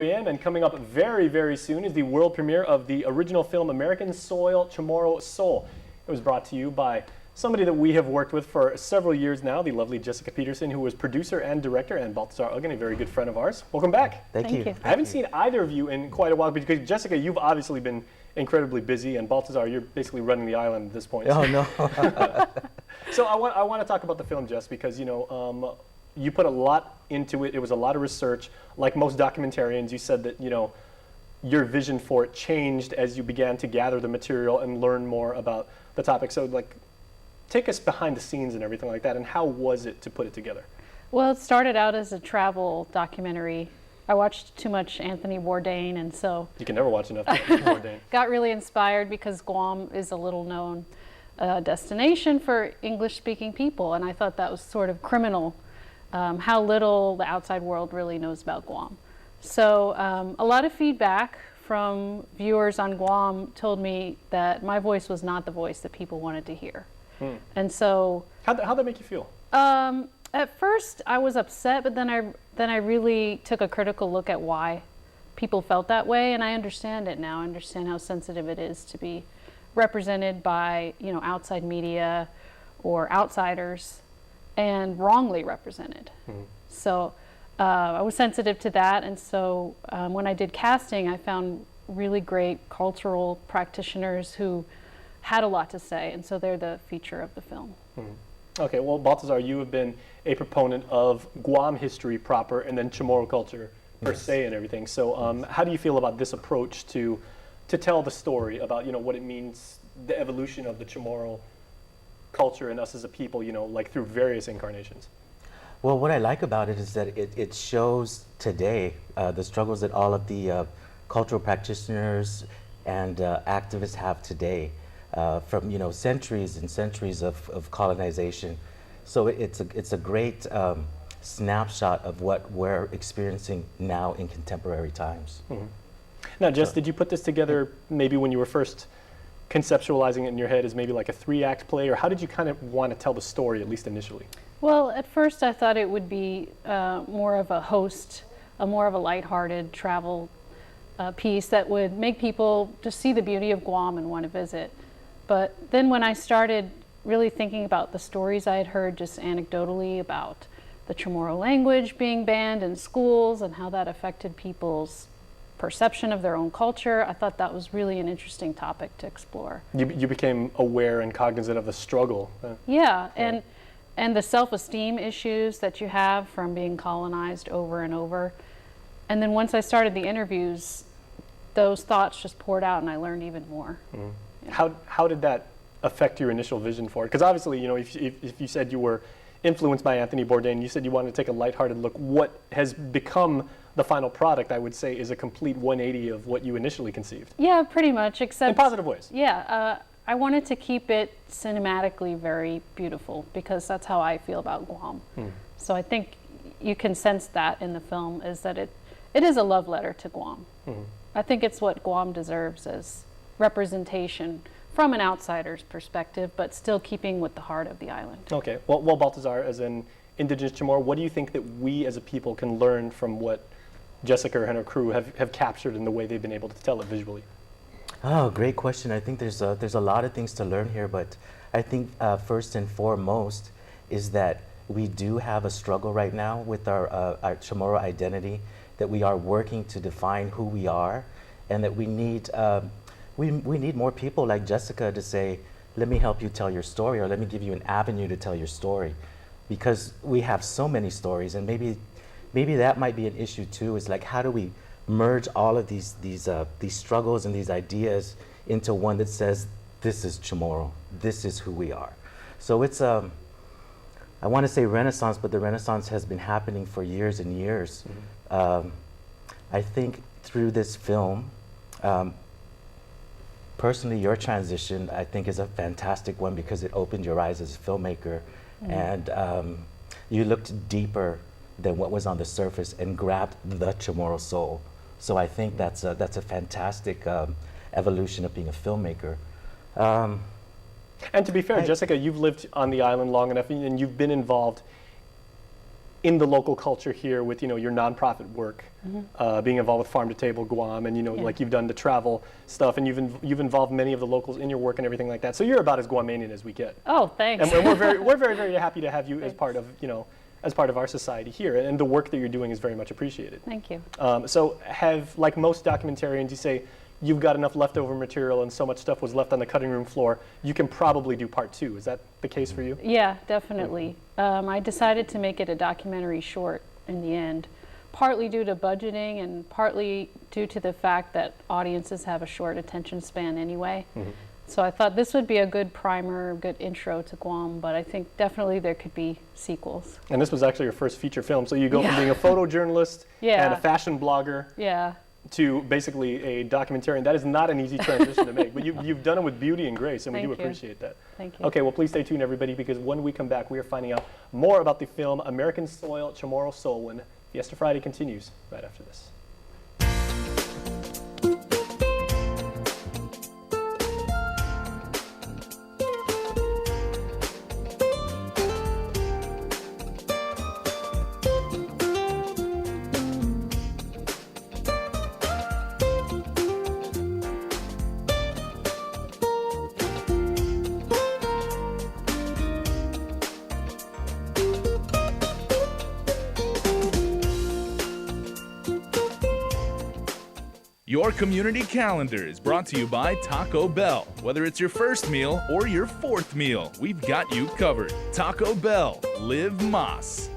And coming up very, very soon is the world premiere of the original film American Soil, Chamorro Soul. It was brought to you by somebody that we have worked with for several years now, the lovely Jessica Peterson, who was producer and director, and Balthazar Uggen, a very good friend of ours. Welcome back. Thank you. I haven't seen either of you in quite a while, because Jessica, you've obviously been incredibly busy, and Balthazar, you're basically running the island at this point. Oh, no. So I want to talk about the film, Jess, because, you put a lot into it. It was a lot of research. Like most documentarians, you said that, your vision for it changed as you began to gather the material and learn more about the topic. So, take us behind the scenes and everything like that, and how was it to put it together? Well, it started out as a travel documentary. I watched too much Anthony Bourdain, and so... You can never watch enough Anthony Bourdain. Got really inspired because Guam is a little-known destination for English-speaking people, and I thought that was sort of criminal. How little the outside world really knows about Guam. So a lot of feedback from viewers on Guam told me that my voice was not the voice that people wanted to hear. And so... How'd that make you feel? At first I was upset, but then I really took a critical look at why people felt that way, and I understand it now. I understand how sensitive it is to be represented by, outside media or outsiders, and wrongly represented. So I was sensitive to that, and so when I did casting, I found really great cultural practitioners who had a lot to say, and so they're the feature of the film. Okay, well, Balthazar, you have been a proponent of Guam history proper and then Chamorro culture per se and everything. So how do you feel about this approach to tell the story about, what it means, the evolution of the Chamorro culture and us as a people, through various incarnations? Well, what I like about it is that it shows today the struggles that all of the cultural practitioners and activists have today from, centuries and centuries of colonization. So it's a great snapshot of what we're experiencing now in contemporary times. Now, Jess, did you put this together maybe when you were first conceptualizing it in your head as maybe like a 3-act play, or how did you kind of want to tell the story, at least initially? Well, at first I thought it would be more of a host, more of a lighthearted travel piece that would make people just see the beauty of Guam and want to visit. But then when I started really thinking about the stories I had heard just anecdotally about the Chamorro language being banned in schools and how that affected people's perception of their own culture, I thought that was really an interesting topic to explore. You became aware and cognizant of the struggle. Yeah, and the self-esteem issues that you have from being colonized over and over. And then once I started the interviews, those thoughts just poured out and I learned even more. Yeah. How did that affect your initial vision for it? Because obviously, if you said you were influenced by Anthony Bourdain, you said you wanted to take a lighthearted look. What has become the final product, I would say, is a complete 180 of what you initially conceived. Yeah, pretty much, except... In positive ways. Yeah, I wanted to keep it cinematically very beautiful because that's how I feel about Guam. So I think you can sense that in the film, is that it is a love letter to Guam. I think it's what Guam deserves as representation from an outsider's perspective, but still keeping with the heart of the island. Okay, well Balthazar, as an indigenous Chamorro, what do you think that we as a people can learn from what Jessica and her crew have captured in the way they've been able to tell it visually? Oh, great question. I think there's a lot of things to learn here, but I think first and foremost is that we do have a struggle right now with our Chamorro identity, that we are working to define who we are, and that we need more people like Jessica to say, let me help you tell your story, or let me give you an avenue to tell your story, because we have so many stories, and maybe that might be an issue too. Is like, how do we merge all of these struggles and these ideas into one that says, this is Chamorro, this is who we are. So it's I want to say Renaissance, but the Renaissance has been happening for years and years. I think through this film, personally, your transition, I think, is a fantastic one because it opened your eyes as a filmmaker, and you looked deeper than what was on the surface and grabbed the Chamorro soul. So I think that's a fantastic evolution of being a filmmaker. And to be fair, Jessica, you've lived on the island long enough, and you've been involved in the local culture here with, your nonprofit work, being involved with Farm to Table Guam, and, like you've done the travel stuff, and you've involved many of the locals in your work and everything like that. So you're about as Guamanian as we get. Oh, thanks. And we're very, very happy to have you as part of, as part of our society here. And the work that you're doing is very much appreciated. Thank you. So like most documentarians, you say, you've got enough leftover material and so much stuff was left on the cutting room floor, you can probably do part 2. Is that the case for you? Yeah, definitely. I decided to make it a documentary short in the end, partly due to budgeting and partly due to the fact that audiences have a short attention span anyway. So I thought this would be a good primer, good intro to Guam, but I think definitely there could be sequels. And this was actually your first feature film, so you go from being a photojournalist and a fashion blogger to basically a documentarian. That is not an easy transition to make, but you've done it with beauty and grace, and we do appreciate that. Thank you. Okay, well, please stay tuned, everybody, because when we come back, we are finding out more about the film American Soil, Chamorro Soul. Fiesta Friday continues right after this. Your community calendar is brought to you by Taco Bell. Whether it's your first meal or your fourth meal, we've got you covered. Taco Bell, live Más.